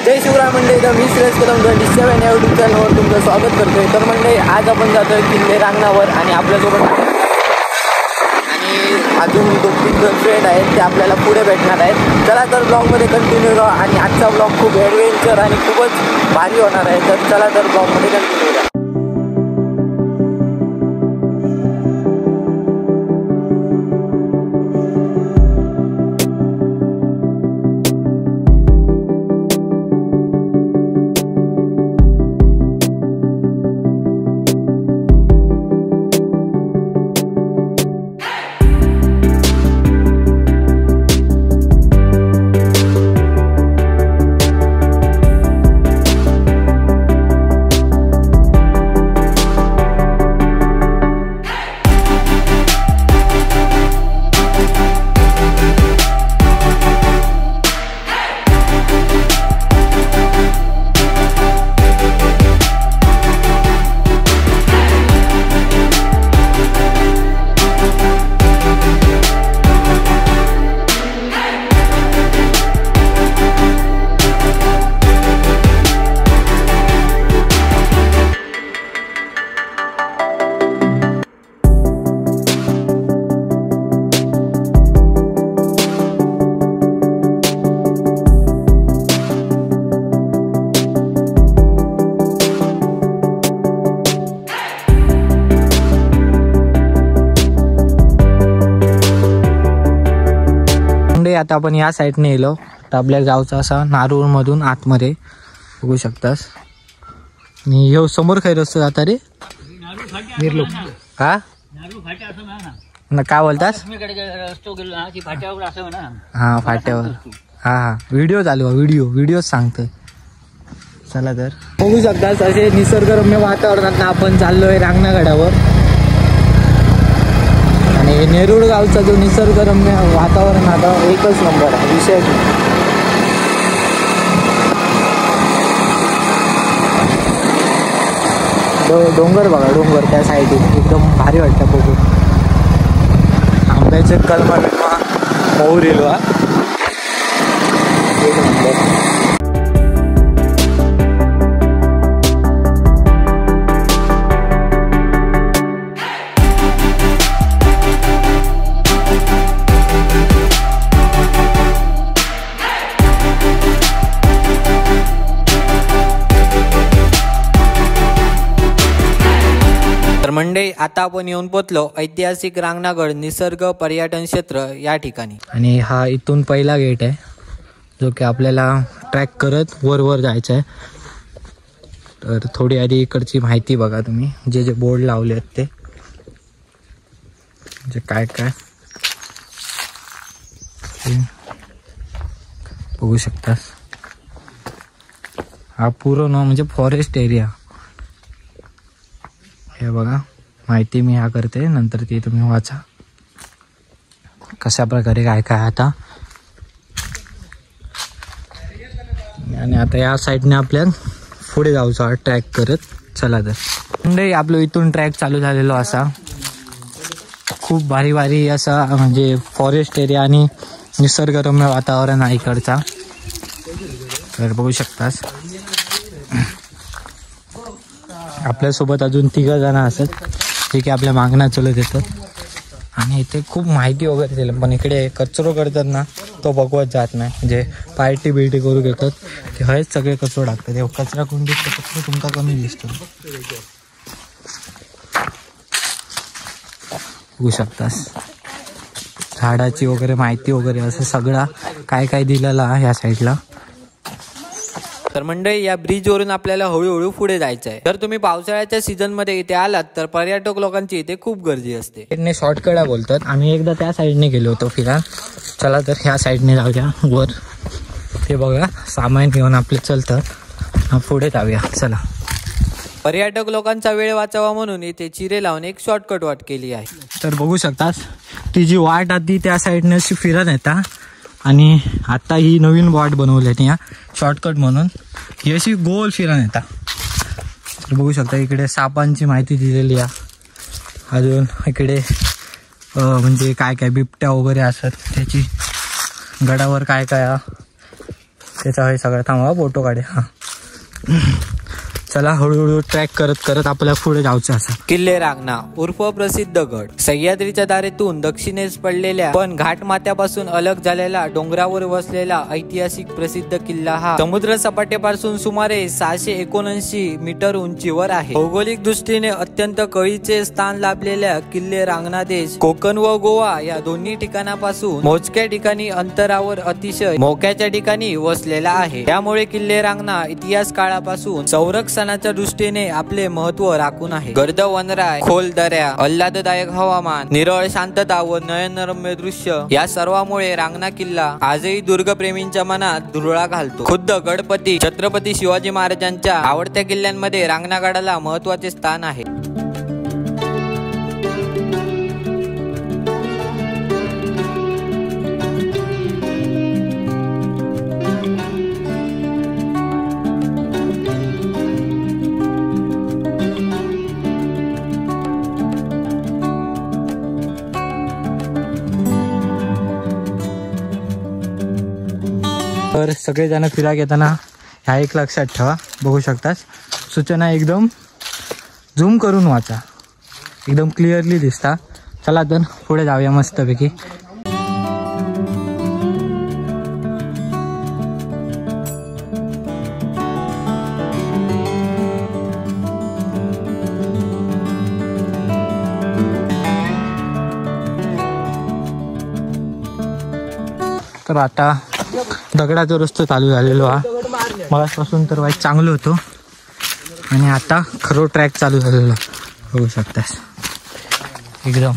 जय शिवराय मंडळी, तर मी सुरेश कदम 27 या यूट्यूब चॅनलवर तुमचं स्वागत करतोय. तर मंडळी आज आपण जातोय किल्ले रांगणावर आणि आपल्यासोबत आणि अजून 2-3 फ्रेंड आहेत ते आपल्याला पुढे भेटणार आहेत. चला तर ब्लॉगमध्ये कंटिन्यू राहा आणि आजचा ब्लॉग खूप ॲडव्हेंचर आणि खूपच भारी होणार आहे. तर चला तर ब्लॉगमध्ये कंटिन्यू राहा. आता आपण या साईडने येलो तर आपल्या गावचा असा नारूर मधून आतमध्ये बघू शकतास. आणि ह्यो समोर खाई रस्तो आता रे निर्लो हा ना काय बोलतास. हा फाट्यावर हा व्हिडिओ चालू व्हिडिओ सांगतोय. चला तर बघू शकतास असे निसर्गरम्य वातावरणात आपण चाललोय रांगणागडावर. आणि नेरूळ गावचा जो निसर्गरम्य वातावरण आता एकच नंबर आहे, विषय डोंगर बघा, डोंगर त्या साईड एकदम भारी वाटतं बघून. आंब्याचे कलमा बिलमा मोहर येलो हा एक नंबर. मंडळी आता आपण येऊन पोचलो ऐतिहासिक रांगणागड निसर्ग पर्यटन क्षेत्र या ठिकाणी. आणि हा इथून पहिला गेट आहे जो की आपल्याला ट्रॅक करत वर जायचं आहे. तर थोडी आधी इकडची माहिती बघा तुम्ही, जे बोर्ड लावले आहेत ते म्हणजे काय बघू शकतास. हा पूर्ण म्हणजे फॉरेस्ट एरिया हे बघा. माहिती मी ह्या करते, नंतर ती तुम्ही वाचा कशा प्रकारे काय आता. आणि आता या साईडने आपल्या पुढे जाऊचा ट्रॅक करत. चला तर मंडळी आपलं इथून ट्रॅक चालू झालेलो असा. खूप भारी असा म्हणजे फॉरेस्ट एरिया आणि निसर्गरम्य वातावरण आहे इकडचा. तर बघू शकतास आपल्यासोबत अजून 3 जण असत जे की आपल्या मागण्या चलत येतात. आणि इथे खूप माहिती वगैरे दिलं, पण इकडे कचरो करतात ना तो बघवत जात नाही. म्हणजे पार्टी बिर्टी करू घेतात ते हेच सगळे कचरो टाकतात. हे कचरा कुंडीत कचरो तुमका कमी दिसतो बघू शकतास. झाडाची वगैरे माहिती वगैरे असं सगळा काय दिलेला आहे या साईडला. तर मंडळी या ब्रिजवरून आपल्याला हळूहळू पुढे जायचं आहे. जर तुम्ही पावसाळ्याच्या सीझन मध्ये इथे आलात तर पर्यटक लोकांची इथे खूप गर्दी असते. शॉर्टकट बोलतात. आम्ही एकदा त्या साईडने गेलो होतो फिरा. चला तर ह्या साईडने जाऊया वर. ते बघा सामान घेऊन आपले चलतात पुढे जाऊया. चला. पर्यटक लोकांचा वेळ वाचावा म्हणून इथे चिरे लावून एक शॉर्टकट वाट केली आहे. तर बघू शकतास ती जी वाट आधी त्या साईडने अशी फिरत येता आणि आता ही नवीन वाट बनवली या शॉर्टकट म्हणून. ही अशी गोल फिरत येता. बघू शकता इकडे सापांची माहिती दिलेली आहे. अजून इकडे म्हणजे काय काय बिबट्या वगैरे असतात त्याची गडावर काय काय त्याचा हे सगळं थांबा फोटो काढे. हा चला हळूहळू ट्रॅक करत करत आपल्याला पुढे जायचं असं. किल्ले रांगणा उर्फ प्रसिद्ध गड सह्याद्रीच्या दारेतून दक्षिणेस पडलेल्या पण घाटमाथ्यापासून अलग झालेला डोंगरावर वसलेला ऐतिहासिक प्रसिद्ध किल्ला हा समुद्र सपाटीपासून सुमारे 679 मीटर उंचीवर आहे. भौगोलिक दृष्टीने अत्यंत कळीचे स्थान लाभलेल्या किल्ले रांगणा देश कोकण व गोवा या दोन्ही ठिकाणापासून मोजक्या ठिकाणी अंतरावर अतिशय मोक्याच्या ठिकाणी वसलेला आहे. त्यामुळे किल्ले रांगणा इतिहास काळापासून संरक्षणाच्या दृष्टीने आपले महत्व राखून आहे. गर्द वनराय, खोल दऱ्या, आल्हाददायक हवामान, निरळ शांतता व नयनरम्य दृश्य या सर्वांमुळे रांगणा किल्ला आजही दुर्गप्रेमींच्या मनात धुरळा घालतो. खुद्द गडपती छत्रपती शिवाजी महाराजांच्या आवडत्या किल्ल्यांमध्ये रांगणा गडाला महत्वाचे स्थान आहे. तर सगळेजण फिरायला येताना ह्या एक लक्षात ठेवा. बघू शकता सूचना एकदम झूम करून वाचा, एकदम क्लिअरली दिसता. चला तर पुढे जाऊया मस्तपैकी. तर आता दगडाचा रस्ता चालू झालेलो हा. मगापासून तर वाईट चांगलं होतं आणि आता खरो ट्रॅक चालू झालेलो बघू शकतास. एकदम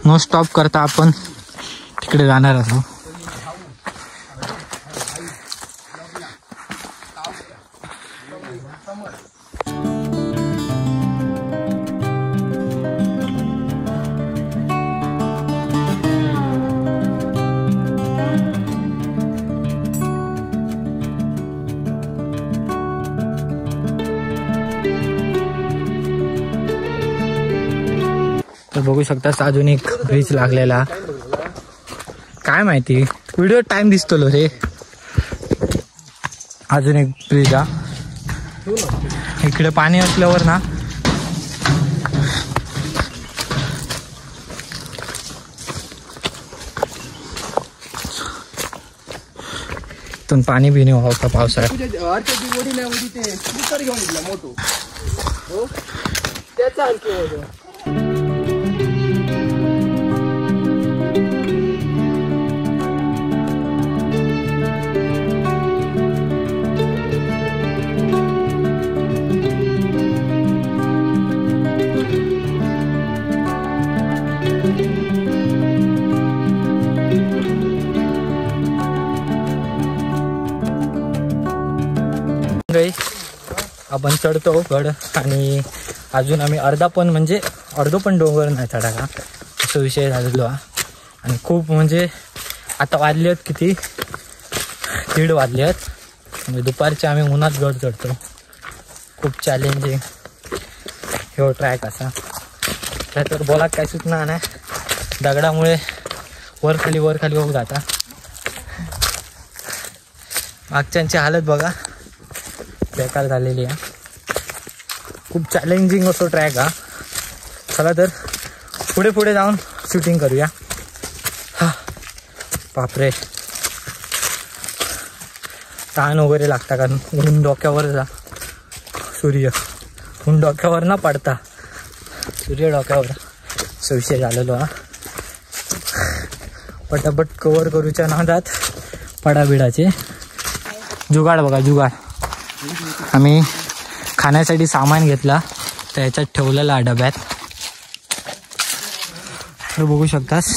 नो स्टॉप करता आपण तिकडे जाणार आहोत. तर बघू शकता अजून एक ब्रिज लागलेला. काय माहिती व्हिडिओ टाइम दिसतो रे. अजून एक ब्रिज हा. इकडे पाणी असल्यावर ना इथून पाणी बिणी व्हावं पावसाळ्यात. आपण चढतो गड आणि अजून आम्ही अर्धो पण डोंगर नाही चढा का असं विषय झालेलो हा. आणि खूप म्हणजे आता वाजले आहेत किती 1:30 वाजले आहेत. म्हणजे दुपारचे आम्ही उन्हात गड चढतो. खूप चॅलेंजिंग हे ट्रॅक असा. तर बोला काय सुचना नाही. दगडामुळे वर खाली होऊ जाता. मागच्यांची हालत बघा बेकार झालेली आहे. खूप चॅलेंजिंग असतो ट्रॅक हा. चला तर पुढे जाऊन शूटिंग करूया. हा बापरे ताण वगैरे लागता कारण ऊन डोक्यावर जा. सूर्य ऊन डोक्यावर ना पडता सूर्य डोक्यावर विषय झालेलो हा. पटापट कव्हर करूच्या नादात पडाबिडाचे. जुगाड बघा जुगाड. आम्ही खाण्यासाठी सामान घेतला तर याच्यात ठेवलेला डब्यात. तर बघू शकतास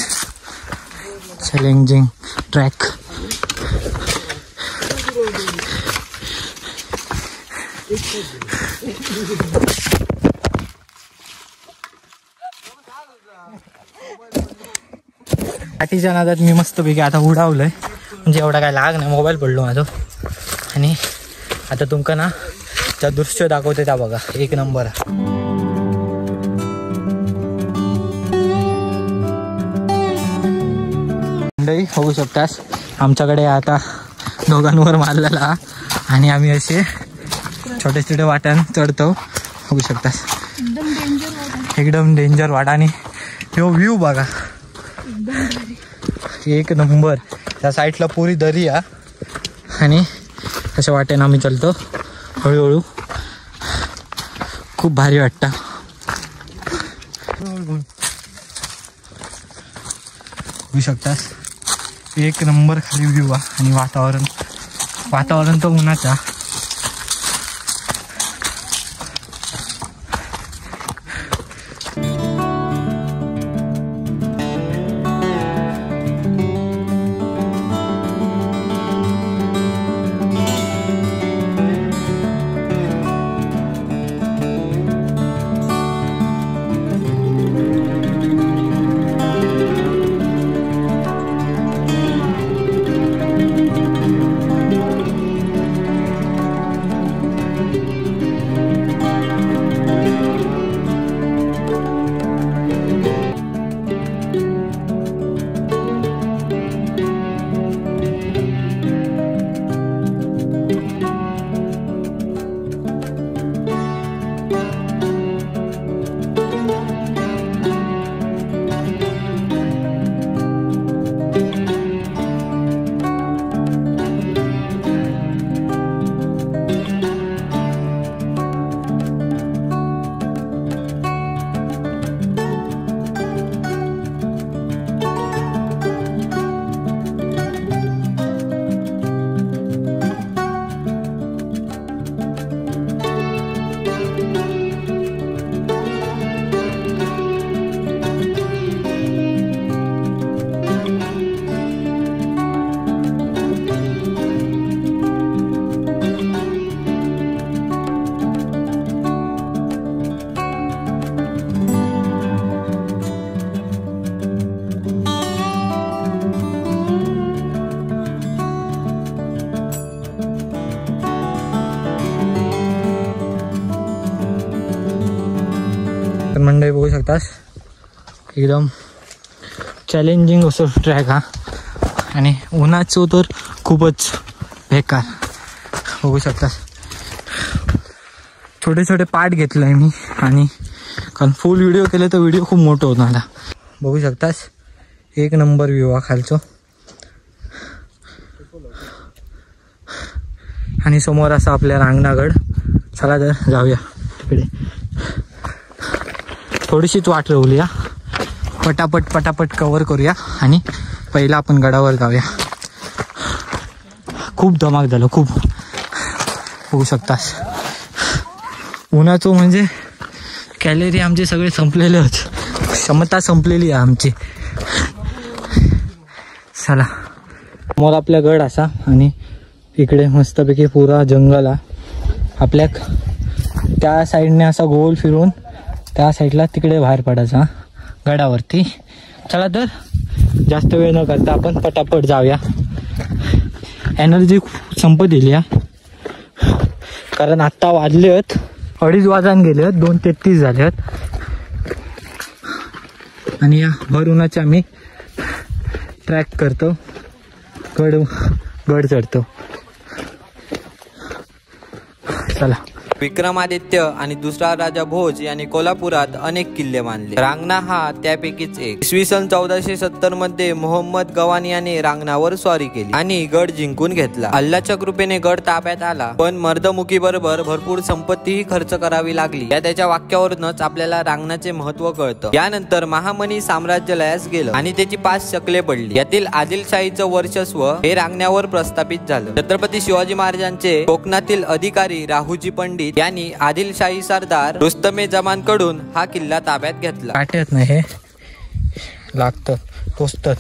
चॅलेंजिंग ट्रॅक. पाठीच्या नादात मी मस्तपैकी आता उडावलंय. म्हणजे एवढा काय लाग नाही. मोबाईल पडलो माझं. आणि आता तुमका ना त्या दृश्य दाखवते त्या बघा एक नंबर. मंडळी होऊ शकतास आमच्याकडे आता दोघांवर मारलेला आणि आम्ही असे छोटे छोटे वाट्यान चढतो. बघू शकता एकदम डेंजर वाट. आणि तो व्ह्यू बघा एक नंबर. त्या साईडला पुरी दरी आहे आणि अशा वाट्यानं आम्ही चालतो हळूहळू. खूप भारी वाटतं. बघू शकतास एक नंबर खाली व्ह्यू आहे आणि वातावरण तर उन्हाचा. मंडळी बघू शकतास एकदम चॅलेंजिंग असो ट्रॅक हा. आणि उन्हाचं तर खूपच बेकार. बघू शकतास छोटे छोटे पार्ट घेतलं आहे मी. आणि कारण फुल व्हिडिओ केले तर व्हिडिओ खूप मोठं होतं मला. बघू शकतास एक नंबर व्ह्यू हा खालचो. आणि समोर असा आपल्या रांगणागड. चला तर जाऊया तिकडे. थोडीशीच वाट रवली पटापट कव्हर करूया आणि पहिला आपण गडावर जाऊया. खूप धमाक झालं खूप. बघू शकतास उन्हाचं म्हणजे कॅलरी आमचे सगळे संपलेले होते. क्षमता संपलेली आहे आमची. चला समोर आपल्या गड असा आणि इकडे मस्तपैकी पुरा जंगल आहे. आपल्या त्या साईडने असा गोल फिरून त्या साईडला तिकडे बाहेर पडायचा गडावरती. चला तर जास्त वेळ न करता आपण पटापट जाऊया. एनर्जी संपत येईल या. कारण आत्ता वाजले आहेत 2:30 वाजान गेले आहेत. 2:33 झाले आहेत. आणि या भर उन्हाचे आम्ही ट्रॅक करतो. गड चढतो. चला. विक्रमादित्य आणि दुसरा राजा भोज यांनी कोल्हापुरात अनेक किल्ले बांधले. रांगणा हा त्यापैकीच एक. इसवी सन 1470 मध्ये मोहम्मद गवानी याने रांगणावर स्वारी केली आणि गड जिंकून घेतला. अल्लाच्या कृपेने गड ताब्यात आला. पण मर्दमुकी बरोबर भरपूर संपत्तीही खर्च करावी लागली. या त्याच्या वाक्यावरूनच आपल्याला रांगणाचे महत्व कळतं. यानंतर महामनी साम्राज्य लयास गेलं आणि त्याची 5 शकले पडली. यातील आदिलशाहीचं वर्चस्व हे रांगण्यावर प्रस्थापित झालं. छत्रपती शिवाजी महाराजांचे कोकणातील अधिकारी राहुजी पंडित यांनी आदिलशाही सरदार रुस्तमे जमान कडून हा किल्ला ताब्यात घेतला. काटत नाही हे लागतं टोचतात.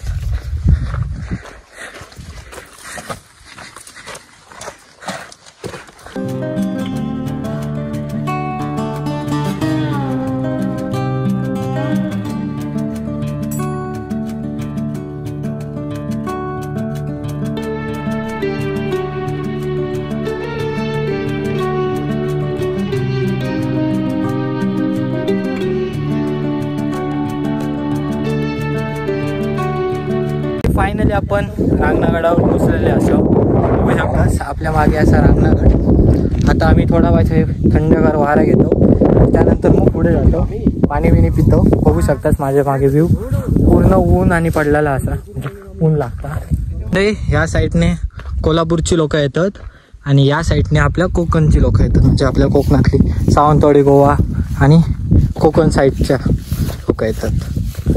आपण रांगणागडावर पोचलेले असो. बघू शकता आपल्या मागे असा रांगणागड. आता आम्ही थोडा वेळ थंडगार वारा घेतो, त्यानंतर मग पुढे जातो, पाणी बिणी पितो. बघू शकताच माझ्या मागे व्ह्यू पूर्ण ऊन आणि पडलेला असा ऊन लागतात. ह्या साईडने कोल्हापूरची लोक येतात आणि या साईडने आपल्या कोकणची लोक येतात, म्हणजे आपल्या कोकणातली सावंतवाडी, गोवा आणि कोकण साईडच्या लोक येतात.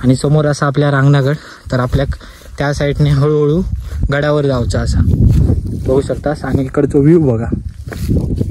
आणि समोर असा आपल्या रांगणागड. तर आपल्या त्या साईडने हळूहळू गडावर जायचं असा बघू शकतास. आणि इकडचा व्ह्यू बघा,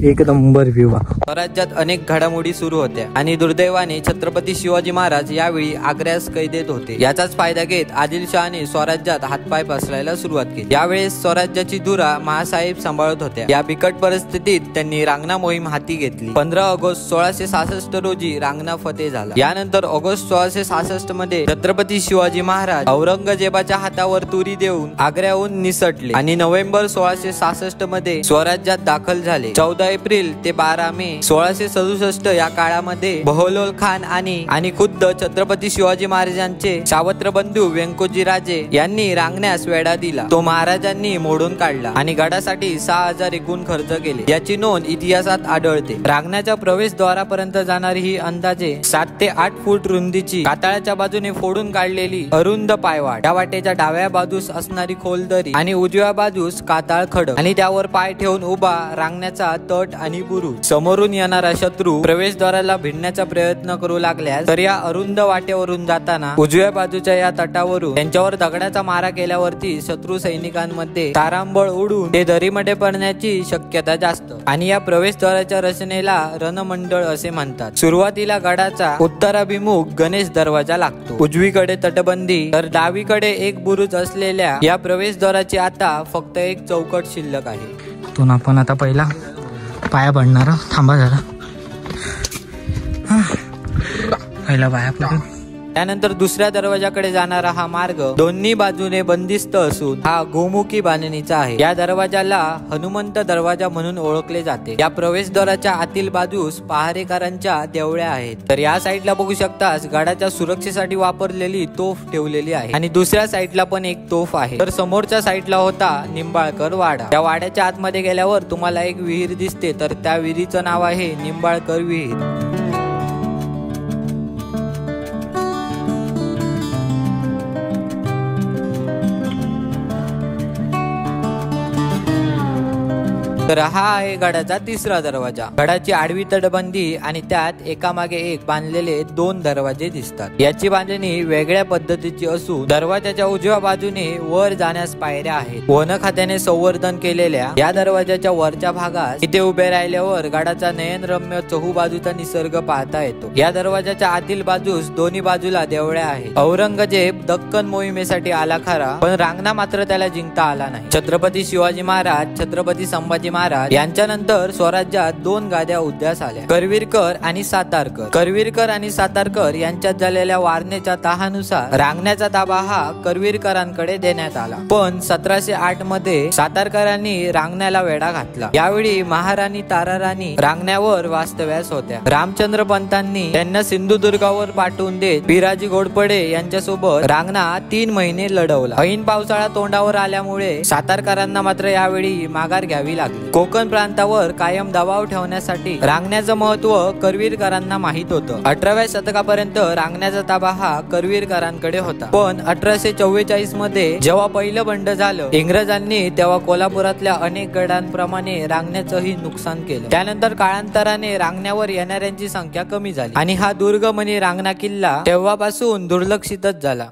एक नंबर व्ह्यू. स्वराज्यात अनेक घडामोडी सुरू होत्या आणि दुर्दैवाने छत्रपती शिवाजी महाराज यावेळी आग्र्यास कैदेत होते. याचाच फायदा घेत आदिलशहाने स्वराज्यात हातपाय पसरायला सुरुवात केली. यावेळेस स्वराज्याची धुरा महासाहेब सांभाळत होत्या. या बिकट परिस्थितीत त्यांनी रांगणा मोहीम हाती घेतली. 15 ऑगस्ट 1666 रोजी रांगणा फतेह झाला. यानंतर ऑगस्ट 1666 मध्ये छत्रपती शिवाजी महाराज औरंगजेबाच्या हातावर तुरी देऊन आग्र्याहून निसटले आणि नोव्हेंबर 1666 मध्ये स्वराज्यात दाखल झाले. 14 एप्रिल ते 12 मे 1667 या काळामध्ये बहलोल खान आणि खुद्द छत्रपती शिवाजी महाराजांचे सावत्र बंधू व्यंकोजी राजे यांनी रांगण्यास वेढा दिला. तो महाराजांनी मोडून काढला आणि गडासाठी 6000 एकूण खर्च केले. याची नोंद इतिहासात आढळते. रांगण्याच्या प्रवेशद्वारापर्यंत जाणारी ही अंदाजे 7 ते 8 फूट रुंदीची कातळाच्या बाजूने फोडून काढलेली अरुंद पायवाट. या वाटेच्या डाव्या बाजूस असणारी खोल दरी आणि उजव्या बाजूस कातळ खडक आणि त्यावर पाय ठेवून उभा रांगण्याचा तट आणि बुरुज. समोरून येणारा शत्रू प्रवेशद्वाराला भिडण्याचा प्रयत्न करू लागल्यास तर या अरुंद वाटेवरून जाताना उजव्या बाजूच्या या तटावरून त्यांच्यावर दगडाचा मारा केल्यावरती शत्रू सैनिकांमध्ये तारांबळ उडून ते दरीमध्ये पडण्याची शक्यता जास्त. आणि या प्रवेशद्वाराच्या रचनेला रणमंडळ असे म्हणतात. सुरुवातीला गडाचा उत्तराभिमुख गणेश दरवाजा लागतो. उजवीकडे तटबंदी तर डावीकडे एक बुरुज असलेल्या या प्रवेशद्वाराची आता फक्त एक चौकट शिल्लक आहे. तो आपण आता पहिला पाया पडणार. थांबा जरा, पहिला पाया पडून त्यानंतर दुसऱ्या दरवाजाकडे जाणारा हा मार्ग दोन्ही बाजूने बंदिस्त असून हा गोमुखी बांधणीचा आहे. या दरवाजाला हनुमंत दरवाजा म्हणून ओळखले जाते. या प्रवेशद्वाराच्या आतील बाजूस पहारेकरांच्या देवळ्या आहेत. तर या साईडला बघू शकतास गडाच्या सुरक्षेसाठी वापरलेली तोफ ठेवलेली आहे आणि दुसऱ्या साईडला पण एक तोफ आहे. तर समोरच्या साईडला होता निंबाळकर वाडा. त्या वाड्याच्या आतमध्ये गेल्यावर तुम्हाला एक विहीर दिसते, तर त्या विहिरीचं नाव आहे निंबाळकर विहीर. तर हा आहे गडाचा तिसरा दरवाजा. गडाची आडवी तटबंदी आणि त्यात एकामागे एक बांधलेले 2 दरवाजे दिसतात. याची बांधणी वेगळ्या पद्धतीची असून दरवाजाच्या उजव्या बाजूने वर जाण्यास पायऱ्या आहेत. वन खात्याने संवर्धन केलेल्या या दरवाजाच्या वरच्या भागात इथे उभे राहिल्यावर गडाचा नयनरम्य चहूबाजूचा निसर्ग पाहता येतो. या दरवाजाच्या आतील बाजूस दोन्ही बाजूला देवळ्या आहेत. औरंगजेब दक्कन मोहिमेसाठी आला खरा, पण रांगणा मात्र त्याला जिंकता आला नाही. छत्रपती शिवाजी महाराज, छत्रपती संभाजी महाराज यांच्यानंतर स्वराज्यात 2 गाद्या उदयास आल्या, करवीरकर आणि सातारकर. करवीरकर आणि सातारकर यांच्यात झालेल्या वारणेच्या तहानुसार रांगण्याचा ताबा हा करवीरकरांकडे देण्यात आला. पण 1708 मध्ये सातारकरांनी रांगण्याला वेढा घातला. यावेळी महाराणी ताराराणी रांगण्यावर वास्तव्यास होत्या. रामचंद्र पंतांनी त्यांना सिंधुदुर्गावर पाठवून देत पिराजी घोरपडे यांच्यासोबत रांगणा 3 महिने लढवला. ऐन पावसाळा तोंडावर आल्यामुळे सातारकरांना मात्र यावेळी माघार घ्यावी लागली. कोकण प्रांतावर कायम दबाव ठेवण्यासाठी रांगण्याचं महत्व करवीरकरांना माहित होतं. 18व्या शतकापर्यंत रांगण्याचा ताबा हा करवीरकरांकडे होता. पण 1844 मध्ये जेव्हा पहिलं बंड झालं इंग्रजांनी, तेव्हा कोल्हापुरातल्या अनेक गडांप्रमाणे रांगण्याचंही नुकसान केलं. त्यानंतर काळांतराने रांगण्यावर येणाऱ्यांची संख्या कमी झाली आणि हा दुर्गम आणि रांगणा किल्ला तेव्हापासून दुर्लक्षितच झाला.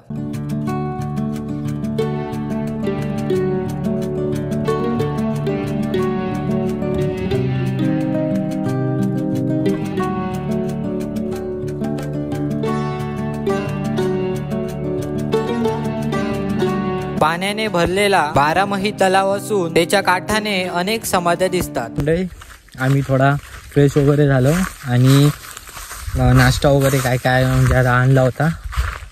पाण्याने भरलेला 12मही तलाव असून त्याच्या काठाने अनेक समाध्या दिसतात. आम्ही थोडा फ्रेश वगैरे झालो आणि नाश्ता वगैरे काय काय म्हणजे आता आणला होता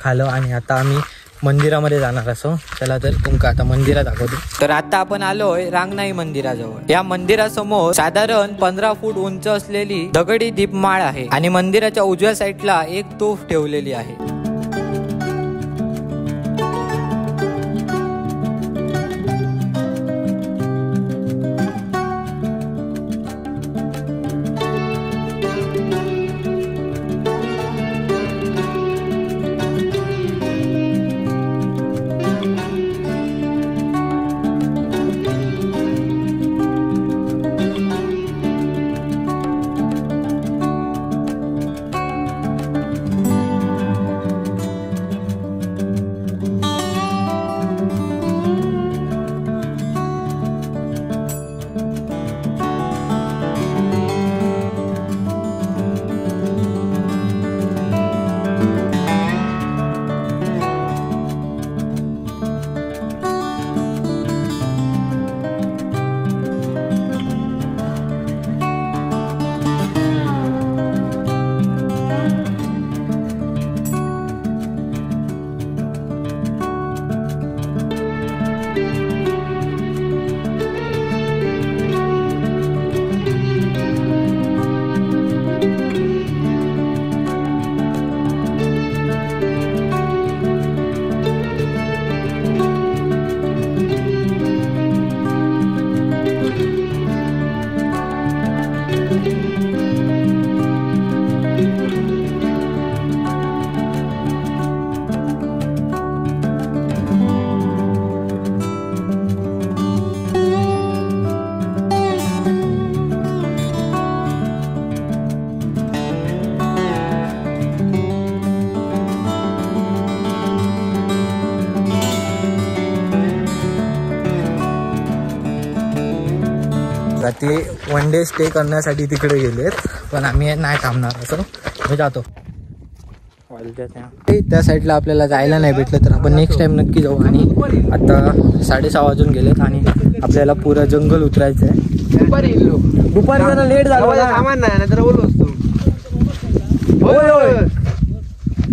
खालो आणि आता आम्ही मंदिरामध्ये जाणार असो. चला तर तुमका आता मंदिरात दाखवतो. तर आता आपण आलोय रांगणाई मंदिराजवळ. या मंदिरासमोर साधारण 15 फूट उंच असलेली दगडी दीपमाळ आहे आणि मंदिराच्या उजव्या साईडला एक तोफ ठेवलेली आहे. सांगा ते वन डे स्टे करण्यासाठी तिकडे गेलेत, पण आम्ही नाही थांबणार असं मी जातो. त्या साईडला आपल्याला जायला नाही भेटलं तर आपण नेक्स्ट टाइम नक्की जाऊ. आणि आता 6:30 वाजून गेलेत आणि आपल्याला पुरा जंगल उतरायचं आहे. दुपारी जरा लेट झालं.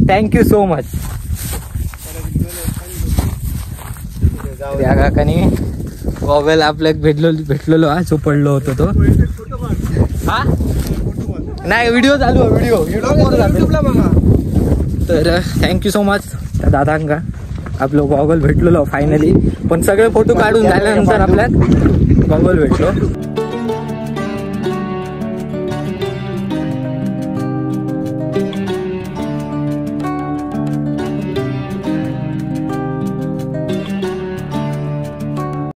Thank you so much. त्या काकाने गॉगल आपल्या भेटलेलो हा जो पडलो होतो तो. हा नाही व्हिडिओ चालू आहे, व्हिडिओ. तर थँक्यू सो मच त्या दादांका. आपलं गॉगल भेटलेलो फायनली, पण सगळे फोटो काढून झाल्यानंतर आपल्यात गॉगल भेटलो.